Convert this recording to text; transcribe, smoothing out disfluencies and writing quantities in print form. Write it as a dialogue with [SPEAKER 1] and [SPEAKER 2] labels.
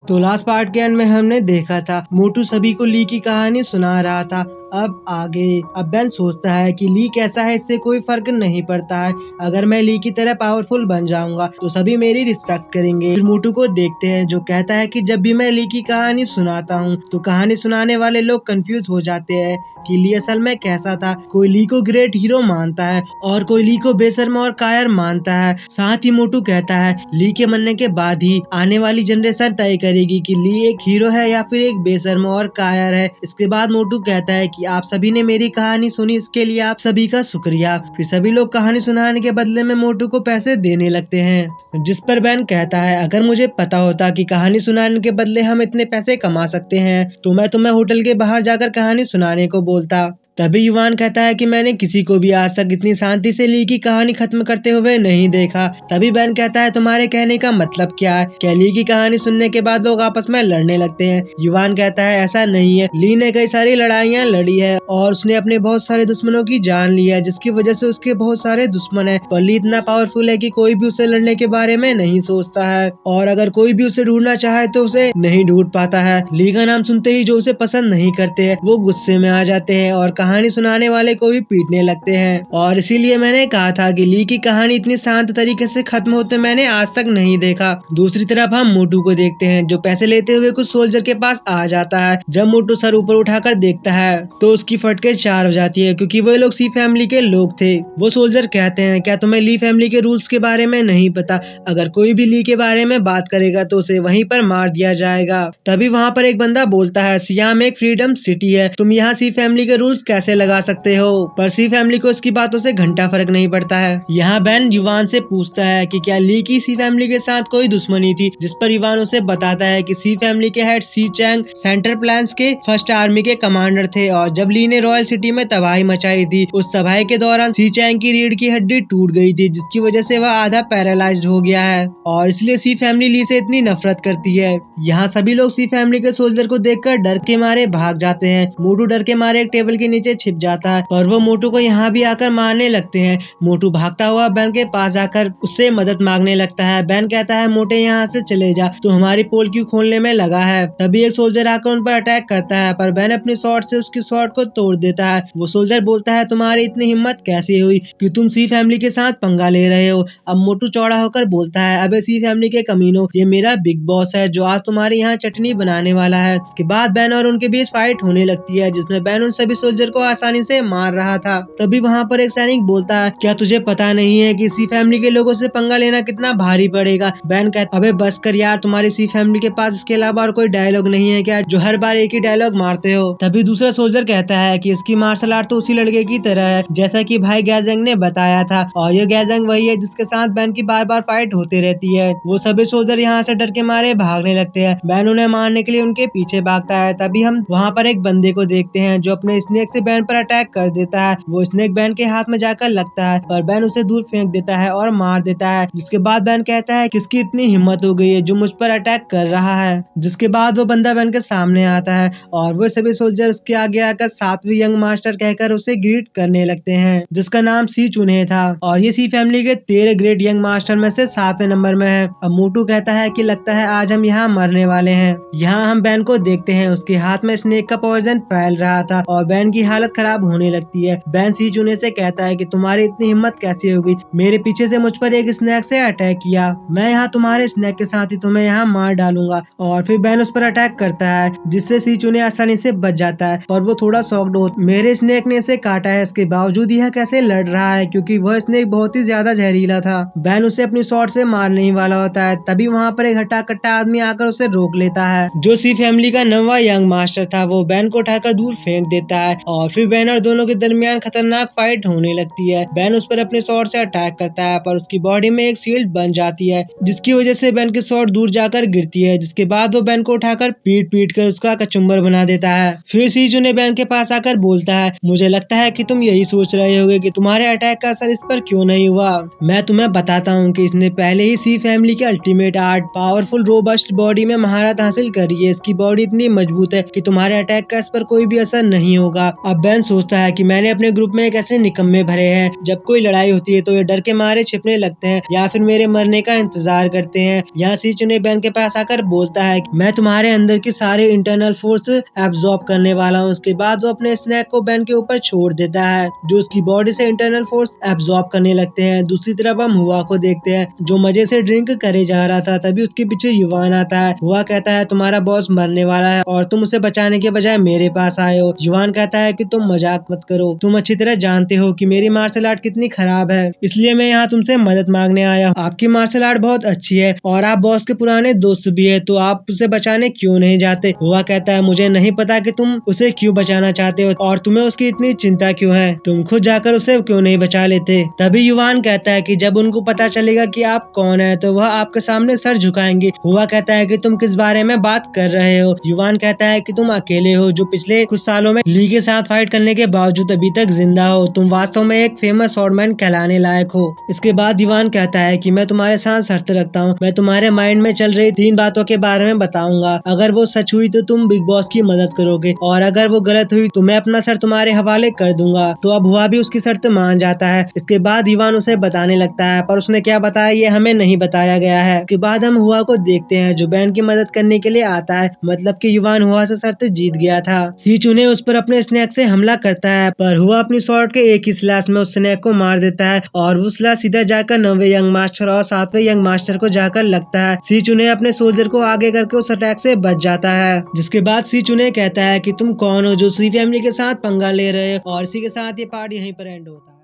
[SPEAKER 1] तो last part के and में हमने देखा था मोटू सभी को ली की कहानी सुना रहा था। अब आगे बेन सोचता है कि ली कैसा है इससे कोई फर्क नहीं पड़ता है, अगर मैं ली की तरह पावरफुल बन जाऊंगा तो सभी मेरी रिस्पेक्ट करेंगे। फिर मोटू को देखते हैं जो कहता है कि जब भी मैं ली की कहानी सुनाता हूँ तो कहानी सुनाने वाले लोग कंफ्यूज हो जाते हैं कि ली असल में कैसा था। कोई ली को ग्रेट हीरो मानता है और कोई ली को बेशर्म और कायर मानता है। साथ ही मोटू कहता है ली के मरने के बाद ही आने वाली जनरेशन तय करेगी कि ली एक हीरो है या फिर एक बेशर्म और कायर है। इसके बाद मोटू कहता है कि आप सभी ने मेरी कहानी सुनी, इसके लिए आप सभी का शुक्रिया। फिर सभी लोग कहानी सुनाने के बदले में मोटू को पैसे देने लगते हैं, जिस पर बेन कहता है अगर मुझे पता होता कि कहानी सुनाने के बदले हम इतने पैसे कमा सकते हैं तो मैं तुम्हें होटल के बाहर जाकर कहानी सुनाने को बोलता। तभी युवान कहता है कि मैंने किसी को भी आज तक इतनी शांति से ली की कहानी खत्म करते हुए नहीं देखा। तभी बेन कहता है तुम्हारे कहने का मतलब क्या है? क्या ली की कहानी सुनने के बाद लोग आपस में लड़ने लगते हैं? युवान कहता है ऐसा नहीं है, ली ने कई सारी लड़ाइयाँ लड़ी है और उसने अपने बहुत सारे दुश्मनों की जान ली है, जिसकी वजह से उसके बहुत सारे दुश्मन है। पर ली इतना पावरफुल है कि कोई भी उसे लड़ने के बारे में नहीं सोचता है और अगर कोई भी उसे ढूंढना चाहे तो उसे नहीं ढूंढ पाता है। ली का नाम सुनते ही जो उसे पसंद नहीं करते हैं वो गुस्से में आ जाते हैं और कहानी सुनाने वाले को भी पीटने लगते हैं। और इसीलिए मैंने कहा था कि ली की कहानी इतनी शांत तरीके से खत्म होते मैंने आज तक नहीं देखा। दूसरी तरफ हम मोटू को देखते हैं जो पैसे लेते हुए कुछ सोल्जर के पास आ जाता है। जब मोटू सर ऊपर उठाकर देखता है तो उसकी फटके 4 हो जाती है क्योंकि वो लोग सी फैमिली के लोग थे। वो सोल्जर कहते हैं क्या तुम्हें ली फैमिली के रूल्स के बारे में नहीं पता? अगर कोई भी ली के बारे में बात करेगा तो उसे वहीं पर मार दिया जाएगा। तभी वहाँ पर एक बंदा बोलता है सियाम एक फ्रीडम सिटी है, तुम यहाँ सी फैमिली के रूल्स कैसे लगा सकते हो? पर सी फैमिली को इसकी बातों से घंटा फर्क नहीं पड़ता है। यहाँ बेन युवान से पूछता है कि क्या ली की सी फैमिली के साथ कोई दुश्मनी थी, जिस पर युवान उसे बताता है कि सी फैमिली के हेड सी चैंग सेंटर प्लान्स के फर्स्ट आर्मी के कमांडर थे और जब ली ने रॉयल सिटी में तबाही मचाई थी उस तबाही के दौरान सी चैंग की रीढ़ की हड्डी टूट गई थी, जिसकी वजह से वह आधा पैरालाइज्ड हो गया है और इसलिए सी फैमिली ली से इतनी नफरत करती है। यहाँ सभी लोग सी फैमिली के सोल्जर को देखकर डर के मारे भाग जाते हैं। मोटू डर के मारे एक टेबल के नीचे छिप जाता है और वो मोटू को यहाँ भी आकर मारने लगते हैं। मोटू भागता हुआ बेन के पास जाकर उससे मदद मांगने लगता है। बेन कहता है मोटे यहाँ से चले जा, तो हमारी पोल क्यों खोलने में लगा है? तभी एक सोल्जर आकर उन पर अटैक करता है पर बेन अपनी शॉर्ट से उसकी शॉर्ट को तोड़ देता है। वो सोल्जर बोलता है तुम्हारी इतनी हिम्मत कैसे हुई कि तुम सी फैमिली के साथ पंगा ले रहे हो? अब मोटू चौड़ा होकर बोलता है अबे सी फैमिली के कमीनों, ये मेरा बिग बॉस है जो आज तुम्हारे यहाँ चटनी बनाने वाला है। इसके बाद बेन और उनके बीच फाइट होने लगती है जिसमें बेन उन सभी सोल्जर को आसानी से मार रहा था। तभी वहाँ पर एक सैनिक बोलता है क्या तुझे पता नहीं है कि सी फैमिली के लोगों से पंगा लेना कितना भारी पड़ेगा? बेन कहता अबे बस कर यार, तुम्हारी सी फैमिली के पास इसके अलावा और कोई डायलॉग नहीं है क्या जो हर बार एक ही डायलॉग मारते हो? तभी दूसरा सोल्जर कहता है कि इसकी मार्शल आर्ट तो उसी लड़के की तरह है जैसा कि भाई गैजेंग ने बताया था और ये गैजेंग वही है जिसके साथ बेन की बार बार फाइट होती रहती है। वो सभी सोल्जर यहाँ से डर के मारे भागने लगते हैं। बेन उन्हें मारने के लिए उनके पीछे भागता है। तभी हम वहाँ पर एक बंदे को देखते हैं जो अपने स्नेक से बेन पर अटैक कर देता है। वो स्नेक बेन के हाथ में जाकर लगता है पर बेन उसे दूर फेंक देता है और मार देता है। जिसके बाद बेन कहता है किसकी इतनी हिम्मत हो गई है जो मुझ पर अटैक कर रहा है? जिसके बाद वो बंदा बेन के सामने आता है और वो सभी सोल्जर उसके आगे आकर 7वीं यंग मास्टर कहकर उसे ग्रीट करने लगते हैं, जिसका नाम सी चुने था और ये सी फैमिली के 13 ग्रेट यंग मास्टर में से 7वें नंबर में है। अब मोटू कहता है कि लगता है आज हम यहाँ मरने वाले हैं। यहाँ हम बेन को देखते हैं, उसके हाथ में स्नेक का पॉइजन फैल रहा था और बेन की हालत खराब होने लगती है। बेन सी चुने से कहता है कि तुम्हारी इतनी हिम्मत कैसे होगी, मेरे पीछे से मुझ पर एक स्नैक से अटैक किया, मैं यहाँ तुम्हारे स्नैक के साथ ही तुम्हें यहाँ मार डालूंगा। और फिर बेन उस पर अटैक करता है जिससे सी चुने आसानी से बच जाता है पर वो थोड़ा शॉक्ड हो मेरे स्नैक ने इसे काटा है, इसके बावजूद यह कैसे लड़ रहा है क्योंकि वह स्नैक बहुत ही ज्यादा जहरीला था। बेन उसे अपनी शॉट से मारने ही वाला होता है। तभी वहाँ पर एक हट्टा कट्टा आदमी आकर उसे रोक लेता है। जो सी फैमिली का 9वां यंग मास्टर था वो बेन को उठाकर दूर फेंक देता है और फिर बेन और दोनों के दरमियान खतरनाक फाइट होने लगती है। बेन उस पर अपने शॉट से अटैक करता है पर उसकी बॉडी में एक शील्ड बन जाती है जिसकी वजह से बेन की शॉट दूर जाकर गिरती है। जिसके बाद वो बेन को उठाकर पीट पीट कर उसका कचुम्बर बना देता है। फिर सीजू ने बेन के पास आकर बोलता है मुझे लगता है कि तुम यही सोच रहे होगे कि तुम्हारे अटैक का असर इस पर क्यों नहीं हुआ। मैं तुम्हें बताता हूँ कि इसने पहले ही सी फैमिली के ultimate art powerful robust body में महारत हासिल करी है। इसकी बॉडी इतनी मजबूत है कि तुम्हारे अटैक का इस पर कोई भी असर नहीं होगा। अब बेन सोचता है कि मैंने अपने ग्रुप में एक ऐसे निकम्मे भरे हैं, जब कोई लड़ाई होती है तो ये डर के मारे छिपने लगते हैं या फिर मेरे मरने का इंतजार करते हैं। यहाँ सी चुने बेन के पास आकर बोलता है कि मैं तुम्हारे अंदर की सारे इंटरनल फोर्स एब्जॉर्ब करने वाला हूँ। उसके बाद वो अपने स्नैक को बेन के ऊपर छोड़ देता है, जो उसकी बॉडी से इंटरनल फोर्स एब्जॉर्ब करने लगते हैं। दूसरी तरफ हम हुआ को देखते हैं, जो मजे से ड्रिंक करे जा रहा था। तभी उसके पीछे युवान आता है। हुआ कहता है तुम्हारा बॉस मरने वाला है और तुम उसे बचाने के बजाय मेरे पास आए हो। युवान कहता है कि तुम मजाक मत करो, तुम अच्छी तरह जानते हो कि मेरी मार्शल आर्ट कितनी खराब है, इसलिए मैं यहाँ तुमसे मदद मांगने आया हूँ। आपकी मार्शल आर्ट बहुत अच्छी है और आप बॉस के पुराने दोस्त भी है, तो आप उसे बचाने क्यों नहीं जाते। हुआ कहता है मुझे नहीं पता कि तुम उसे क्यों बचाना चाहते हो और तुम्हें उसकी इतनी चिंता क्यों है, तुम खुद जाकर उसे क्यों नहीं बचा लेते। तभी युवान कहता है कि जब उनको पता चलेगा कि आप कौन है तो वह आपके सामने सर झुकाएंगे। हुआ कहता है कि तुम किस बारे में बात कर रहे हो। युवान कहता है कि तुम अकेले हो जो पिछले कुछ सालों में ली के साथ फाइट करने के बावजूद अभी तक जिंदा हो। तुम वास्तव में एक फेमस स्वॉर्डमैन कहलाने लायक हो। इसके बाद युवान कहता है कि मैं तुम्हारे साथ शर्त रखता हूँ, मैं तुम्हारे माइंड में चल रही 3 बातों के बारे में बताऊंगा। अगर वो सच हुई तो तुम बिग बॉस की मदद करोगे और अगर वो गलत हुई तो मैं अपना सर तुम्हारे हवाले कर दूंगा। तो अब हुआ भी उसकी शर्त मान जाता है। इसके बाद युवान उसे बताने लगता है, पर उसने क्या बताया ये हमें नहीं बताया गया है। इसके बाद हम हुआ को देखते हैं जो बेन की मदद करने के लिए आता है, मतलब कि युवान हुआ से शर्त जीत गया था। सीच उन्हें उस पर अपने स्नैक से हमला करता है, पर हुआ अपनी शॉर्ट के एक ही स्लैश में उस स्नैक को मार देता है और वो स्लैश सीधा जाकर 9वें यंग मास्टर और 7वें यंग मास्टर को जाकर लगता है। सीच उन्हें अपने सोल्जर को आगे करके उस अटैक से बच जाता है। जिसके बाद सीच उन्हें कहता है कि तुम कौन हो जो सी फैमिली के साथ पंगा ले रहे हो, और इसी के साथ ये पार्ट यहीं पर एंड होता है।